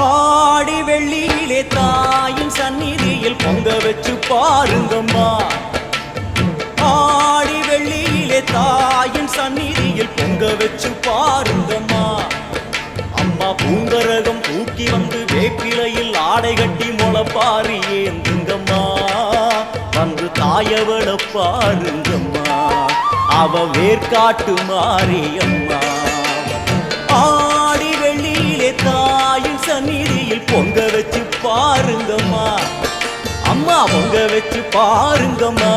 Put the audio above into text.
ஆடி வெள்ளியிலே தாயின் சந்நிதியில் பொங்க வச்சு பாருங்கம்மா. ஆடி வெள்ளியிலே தாயின் சந்நிதியில் பொங்க வச்சு பாருங்கம்மா. அம்மா பூங்கரகம் தூக்கி வந்து வேப்பிலையில் ஆடை கட்டி முளைப்பாரி ஏந்துங்கம்மா. வந்து தாயவள பாருங்கம்மா, அவ வேர்காட்டு மாரியம்மா. ஆடி வெள்ளியிலே தாயின் சந்நிதியில் பொங்க வச்சு பாருங்கம்மா. அம்மா பொங்க வச்சு பாருங்கம்மா.